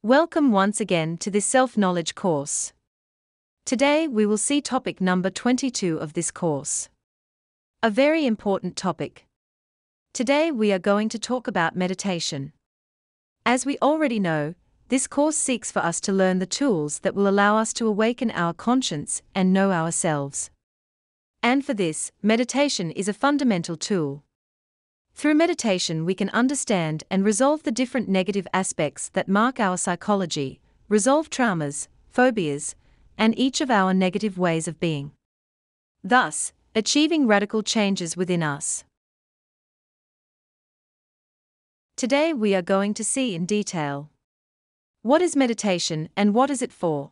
Welcome once again to this self-knowledge course. Today we will see topic number 22 of this course. A very important topic. Today we are going to talk about meditation. As we already know, this course seeks for us to learn the tools that will allow us to awaken our conscience and know ourselves. And for this, meditation is a fundamental tool. Through meditation we can understand and resolve the different negative aspects that mark our psychology, resolve traumas, phobias, and each of our negative ways of being. Thus, achieving radical changes within us. Today we are going to see in detail: what is meditation and what is it for?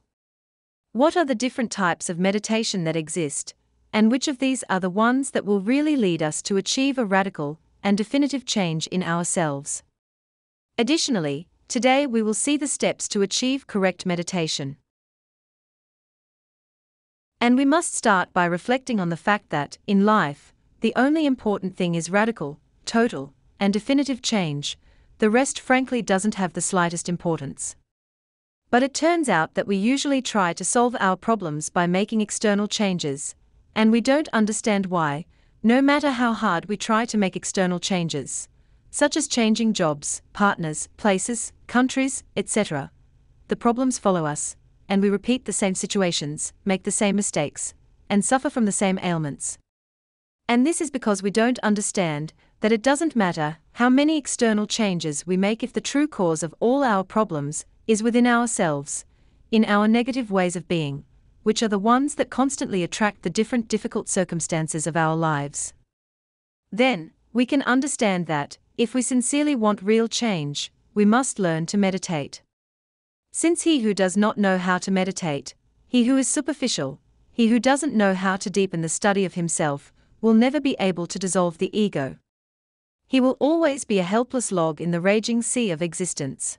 What are the different types of meditation that exist, and which of these are the ones that will really lead us to achieve a radical and definitive change in ourselves? Additionally, today we will see the steps to achieve correct meditation. And we must start by reflecting on the fact that, in life, the only important thing is radical, total, and definitive change. The rest frankly doesn't have the slightest importance. But it turns out that we usually try to solve our problems by making external changes, and we don't understand why, no matter how hard we try to make external changes, such as changing jobs, partners, places, countries, etc., the problems follow us, and we repeat the same situations, make the same mistakes, and suffer from the same ailments. And this is because we don't understand that it doesn't matter how many external changes we make if the true cause of all our problems is within ourselves, in our negative ways of being, which are the ones that constantly attract the different difficult circumstances of our lives. Then, we can understand that, if we sincerely want real change, we must learn to meditate. Since he who does not know how to meditate, he who is superficial, he who doesn't know how to deepen the study of himself, will never be able to dissolve the ego. He will always be a helpless log in the raging sea of existence.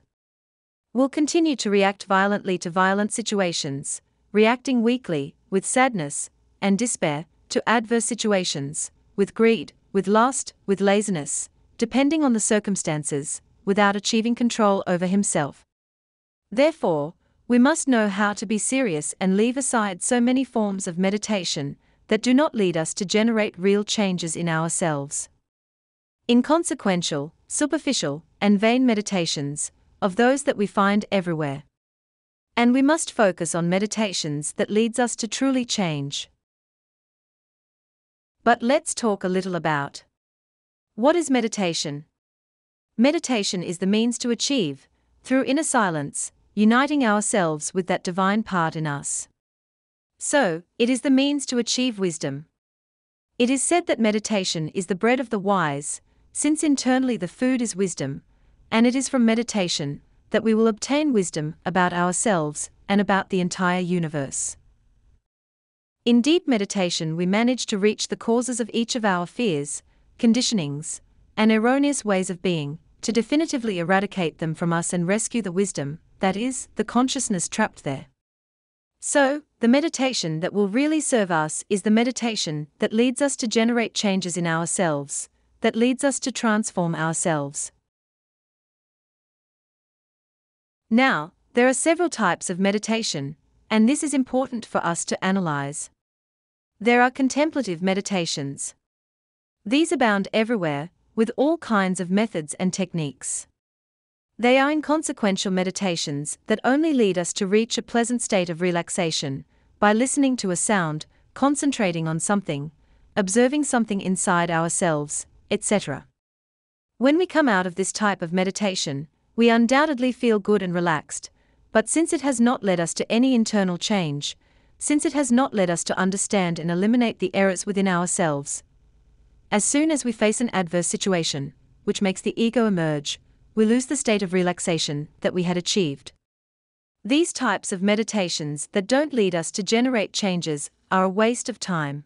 Will continue to react violently to violent situations, reacting weakly, with sadness and despair, to adverse situations, with greed, with lust, with laziness, depending on the circumstances, without achieving control over himself. Therefore, we must know how to be serious and leave aside so many forms of meditation that do not lead us to generate real changes in ourselves. Inconsequential, superficial, and vain meditations, of those that we find everywhere. And we must focus on meditations that leads us to truly change. But let's talk a little about what is meditation. Meditation is the means to achieve, through inner silence, uniting ourselves with that divine part in us. So, it is the means to achieve wisdom. It is said that meditation is the bread of the wise, since internally the food is wisdom, and it is from meditation that we will obtain wisdom about ourselves and about the entire universe. In deep meditation we manage to reach the causes of each of our fears, conditionings, and erroneous ways of being, to definitively eradicate them from us and rescue the wisdom, that is, the consciousness trapped there. So, the meditation that will really serve us is the meditation that leads us to generate changes in ourselves, that leads us to transform ourselves. Now, there are several types of meditation, and this is important for us to analyze. There are contemplative meditations. These abound everywhere, with all kinds of methods and techniques. They are inconsequential meditations that only lead us to reach a pleasant state of relaxation, by listening to a sound, concentrating on something, observing something inside ourselves, etc. When we come out of this type of meditation, we undoubtedly feel good and relaxed, but since it has not led us to any internal change, since it has not led us to understand and eliminate the errors within ourselves, as soon as we face an adverse situation, which makes the ego emerge, we lose the state of relaxation that we had achieved. These types of meditations that don't lead us to generate changes are a waste of time.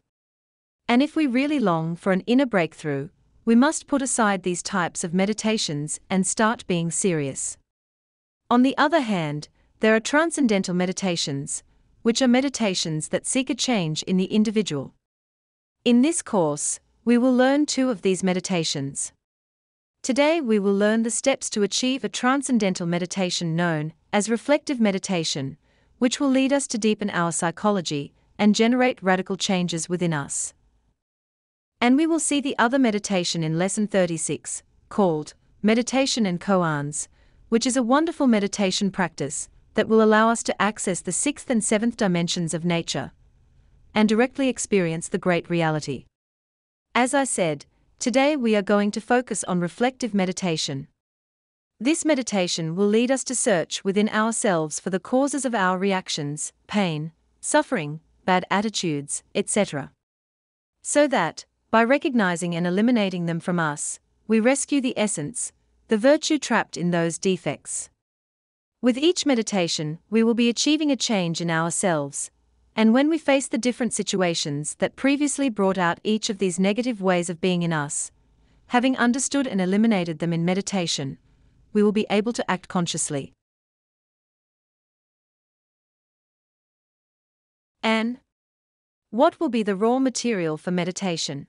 And if we really long for an inner breakthrough, we must put aside these types of meditations and start being serious. On the other hand, there are transcendental meditations, which are meditations that seek a change in the individual. In this course, we will learn two of these meditations. Today we will learn the steps to achieve a transcendental meditation known as reflective meditation, which will lead us to deepen our psychology and generate radical changes within us. And we will see the other meditation in Lesson 36, called Meditation and Koans, which is a wonderful meditation practice that will allow us to access the 6th and 7th dimensions of nature and directly experience the great reality. As I said, today we are going to focus on reflective meditation. This meditation will lead us to search within ourselves for the causes of our reactions, pain, suffering, bad attitudes, etc. So that, by recognizing and eliminating them from us, we rescue the essence, the virtue trapped in those defects. With each meditation, we will be achieving a change in ourselves, and when we face the different situations that previously brought out each of these negative ways of being in us, having understood and eliminated them in meditation, we will be able to act consciously. And what will be the raw material for meditation?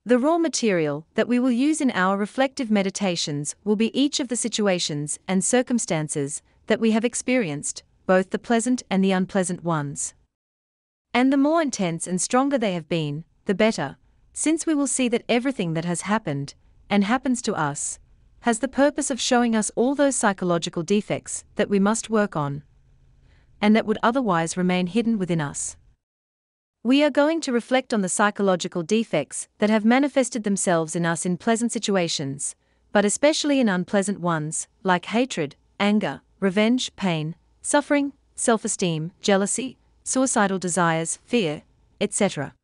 The raw material that we will use in our reflective meditations will be each of the situations and circumstances that we have experienced, both the pleasant and the unpleasant ones. And the more intense and stronger they have been, the better, since we will see that everything that has happened, and happens to us, has the purpose of showing us all those psychological defects that we must work on, and that would otherwise remain hidden within us. We are going to reflect on the psychological defects that have manifested themselves in us in pleasant situations, but especially in unpleasant ones, like hatred, anger, revenge, pain, suffering, self-esteem, jealousy, suicidal desires, fear, etc.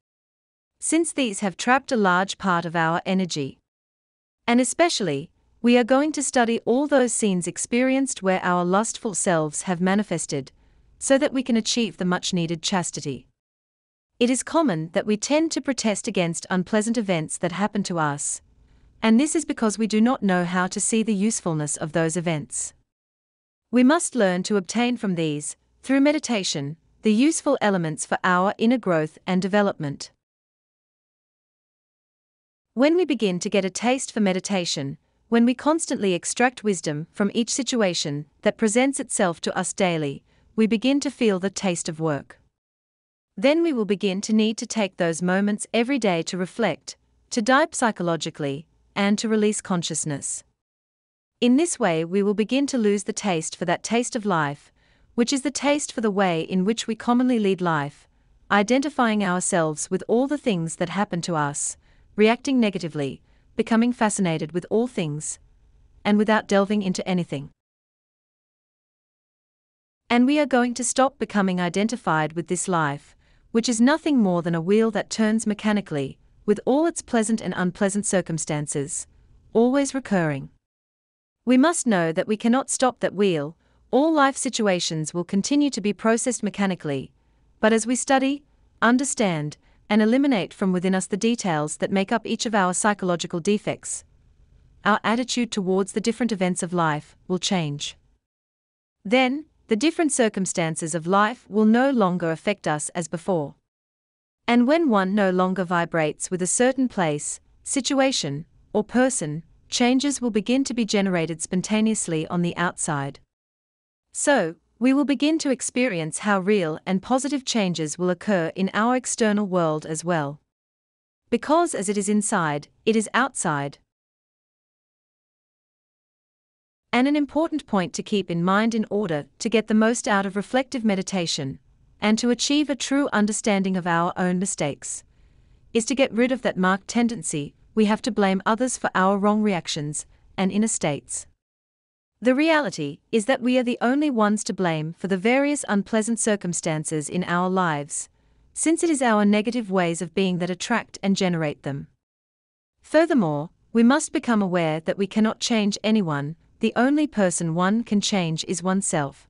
Since these have trapped a large part of our energy. And especially, we are going to study all those scenes experienced where our lustful selves have manifested, so that we can achieve the much-needed chastity. It is common that we tend to protest against unpleasant events that happen to us, and this is because we do not know how to see the usefulness of those events. We must learn to obtain from these, through meditation, the useful elements for our inner growth and development. When we begin to get a taste for meditation, when we constantly extract wisdom from each situation that presents itself to us daily, we begin to feel the taste of work. Then we will begin to need to take those moments every day to reflect, to dive psychologically, and to release consciousness. In this way we will begin to lose the taste for that taste of life, which is the taste for the way in which we commonly lead life, identifying ourselves with all the things that happen to us, reacting negatively, becoming fascinated with all things, and without delving into anything. And we are going to stop becoming identified with this life, which is nothing more than a wheel that turns mechanically, with all its pleasant and unpleasant circumstances, always recurring. We must know that we cannot stop that wheel. All life situations will continue to be processed mechanically, but as we study, understand, and eliminate from within us the details that make up each of our psychological defects, our attitude towards the different events of life will change. Then, the different circumstances of life will no longer affect us as before. And when one no longer vibrates with a certain place, situation, or person, changes will begin to be generated spontaneously on the outside. So, we will begin to experience how real and positive changes will occur in our external world as well. Because as it is inside, it is outside. And an important point to keep in mind in order to get the most out of reflective meditation, and to achieve a true understanding of our own mistakes, is to get rid of that marked tendency we have to blame others for our wrong reactions and inner states. The reality is that we are the only ones to blame for the various unpleasant circumstances in our lives, since it is our negative ways of being that attract and generate them. Furthermore, we must become aware that we cannot change anyone. The only person one can change is oneself.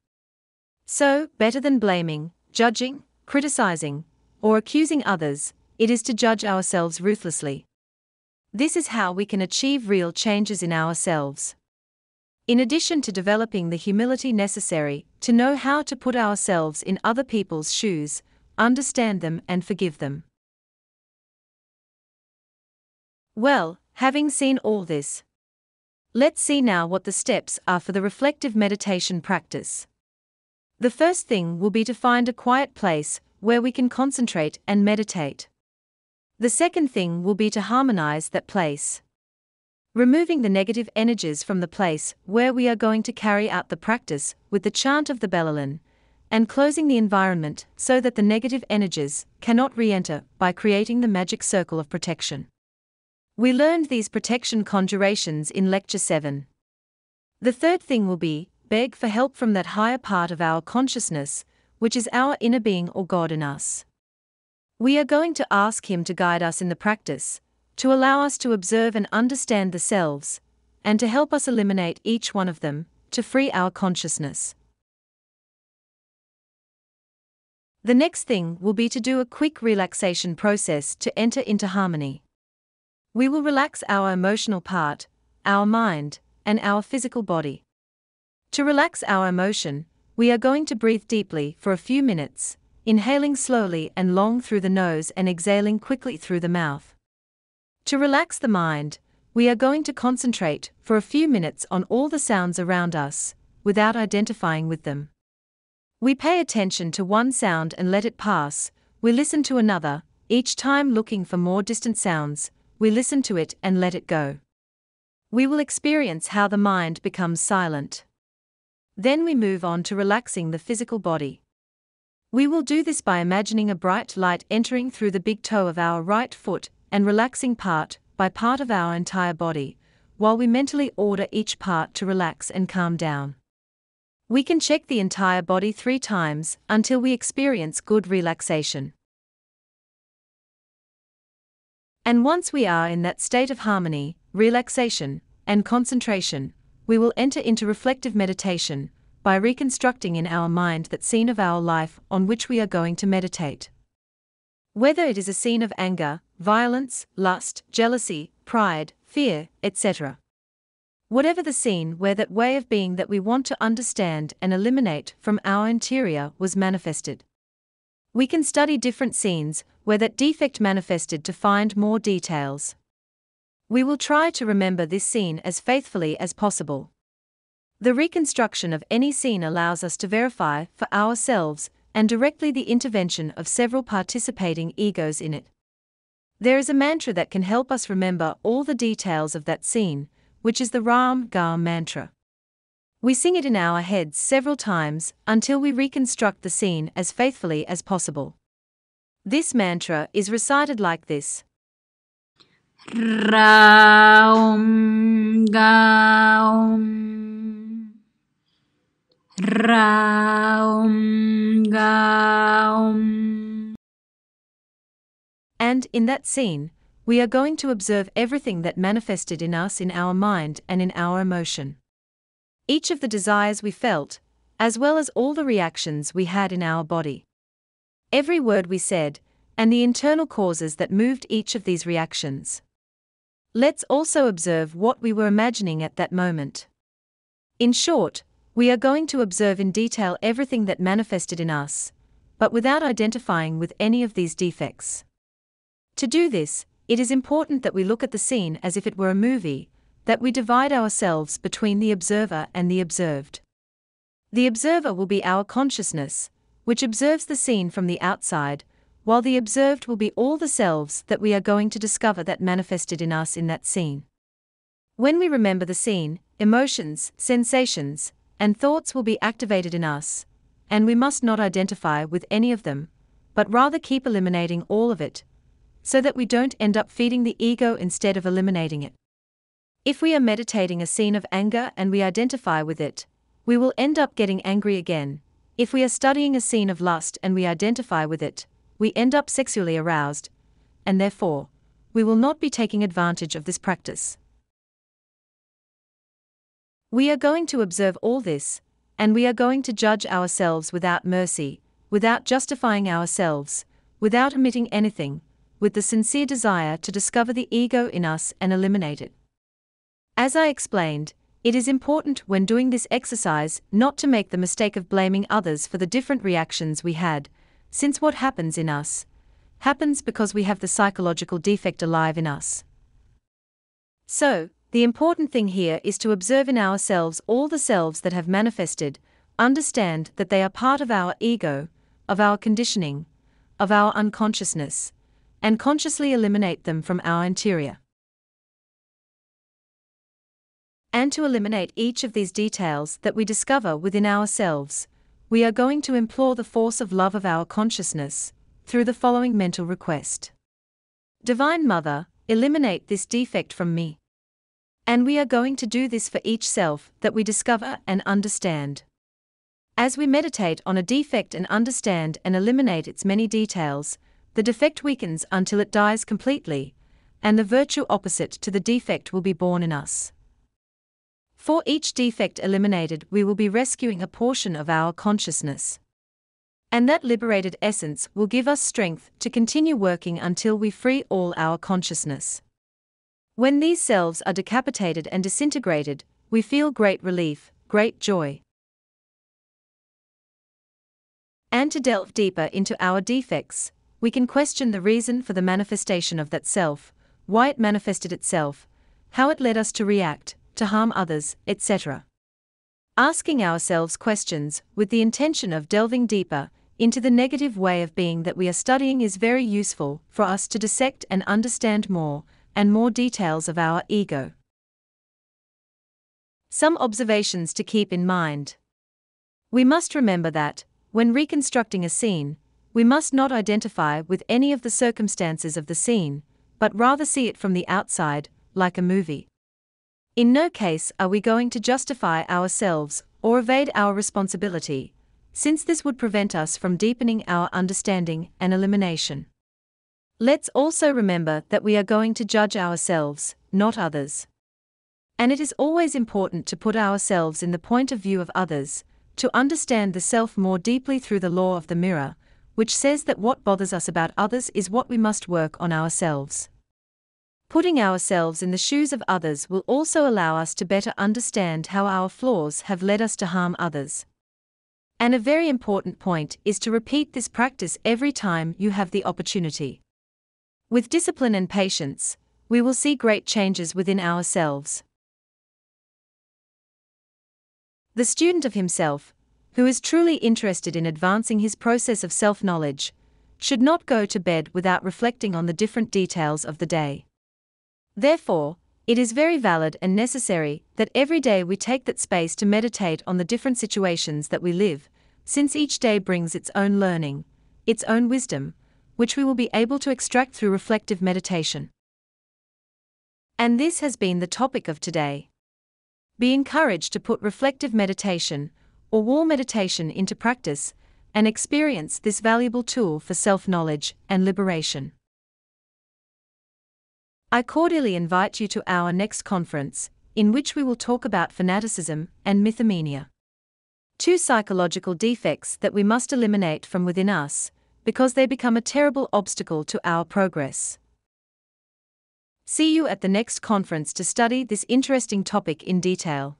So, better than blaming, judging, criticizing, or accusing others, it is to judge ourselves ruthlessly. This is how we can achieve real changes in ourselves. In addition to developing the humility necessary to know how to put ourselves in other people's shoes, understand them and forgive them. Well, having seen all this, Let's see now what the steps are for the reflective meditation practice. The first thing will be to find a quiet place where we can concentrate and meditate. The second thing will be to harmonize that place, removing the negative energies from the place where we are going to carry out the practice with the chant of the Bellelin, and closing the environment so that the negative energies cannot re-enter by creating the magic circle of protection. We learned these protection conjurations in Lecture 7. The third thing will be beg for help from that higher part of our consciousness, which is our inner being or God in us. We are going to ask Him to guide us in the practice, to allow us to observe and understand the selves, and to help us eliminate each one of them, to free our consciousness. The next thing will be to do a quick relaxation process to enter into harmony. We will relax our emotional part, our mind, and our physical body. To relax our emotion, we are going to breathe deeply for a few minutes, inhaling slowly and long through the nose and exhaling quickly through the mouth. To relax the mind, we are going to concentrate for a few minutes on all the sounds around us, without identifying with them. We pay attention to one sound and let it pass, we listen to another, each time looking for more distant sounds, we listen to it and let it go. We will experience how the mind becomes silent. Then we move on to relaxing the physical body. We will do this by imagining a bright light entering through the big toe of our right foot and relaxing part by part of our entire body, while we mentally order each part to relax and calm down. We can check the entire body 3 times until we experience good relaxation. And once we are in that state of harmony, relaxation, and concentration, we will enter into reflective meditation by reconstructing in our mind that scene of our life on which we are going to meditate. Whether it is a scene of anger, violence, lust, jealousy, pride, fear, etc. Whatever the scene where that way of being that we want to understand and eliminate from our interior was manifested. We can study different scenes where that defect manifested to find more details. We will try to remember this scene as faithfully as possible. The reconstruction of any scene allows us to verify for ourselves and directly the intervention of several participating egos in it. There is a mantra that can help us remember all the details of that scene, which is the Ram Gar mantra. We sing it in our heads several times until we reconstruct the scene as faithfully as possible. This mantra is recited like this. Raum Gaum Raum Gaum. And in that scene, we are going to observe everything that manifested in us in our mind and in our emotion. Each of the desires we felt, as well as all the reactions we had in our body. Every word we said, and the internal causes that moved each of these reactions. Let's also observe what we were imagining at that moment. In short, we are going to observe in detail everything that manifested in us, but without identifying with any of these defects. To do this, it is important that we look at the scene as if it were a movie, that we divide ourselves between the observer and the observed. The observer will be our consciousness, which observes the scene from the outside, while the observed will be all the selves that we are going to discover that manifested in us in that scene. When we remember the scene, emotions, sensations, and thoughts will be activated in us, and we must not identify with any of them, but rather keep eliminating all of it, so that we don't end up feeding the ego instead of eliminating it. If we are meditating a scene of anger and we identify with it, we will end up getting angry again. If we are studying a scene of lust and we identify with it, we end up sexually aroused, and therefore, we will not be taking advantage of this practice. We are going to observe all this, and we are going to judge ourselves without mercy, without justifying ourselves, without omitting anything, with the sincere desire to discover the ego in us and eliminate it. As I explained, it is important when doing this exercise not to make the mistake of blaming others for the different reactions we had, since what happens in us happens because we have the psychological defect alive in us. So, The important thing here is to observe in ourselves all the selves that have manifested, understand that they are part of our ego, of our conditioning, of our unconsciousness, and consciously eliminate them from our interior. And to eliminate each of these details that we discover within ourselves, we are going to implore the force of love of our consciousness, through the following mental request. Divine Mother, eliminate this defect from me. And we are going to do this for each self that we discover and understand. As we meditate on a defect and understand and eliminate its many details, the defect weakens until it dies completely, and the virtue opposite to the defect will be born in us. For each defect eliminated, we will be rescuing a portion of our consciousness. And that liberated essence will give us strength to continue working until we free all our consciousness. When these selves are decapitated and disintegrated, we feel great relief, great joy. And to delve deeper into our defects, we can question the reason for the manifestation of that self, why it manifested itself, how it led us to react, to harm others, etc. Asking ourselves questions with the intention of delving deeper into the negative way of being that we are studying is very useful for us to dissect and understand more and more details of our ego. Some observations to keep in mind. We must remember that, when reconstructing a scene, we must not identify with any of the circumstances of the scene, but rather see it from the outside, like a movie. In no case are we going to justify ourselves or evade our responsibility, since this would prevent us from deepening our understanding and elimination. Let's also remember that we are going to judge ourselves, not others. And it is always important to put ourselves in the point of view of others, to understand the self more deeply through the law of the mirror, which says that what bothers us about others is what we must work on ourselves. Putting ourselves in the shoes of others will also allow us to better understand how our flaws have led us to harm others. And a very important point is to repeat this practice every time you have the opportunity. With discipline and patience, we will see great changes within ourselves. The student of himself, who is truly interested in advancing his process of self-knowledge, should not go to bed without reflecting on the different details of the day. Therefore, it is very valid and necessary that every day we take that space to meditate on the different situations that we live, since each day brings its own learning, its own wisdom, which we will be able to extract through reflective meditation. And this has been the topic of today. Be encouraged to put reflective meditation, or wall meditation, into practice, and experience this valuable tool for self-knowledge and liberation. I cordially invite you to our next conference, in which we will talk about fanaticism and mythomania. Two psychological defects that we must eliminate from within us, because they become a terrible obstacle to our progress. See you at the next conference to study this interesting topic in detail.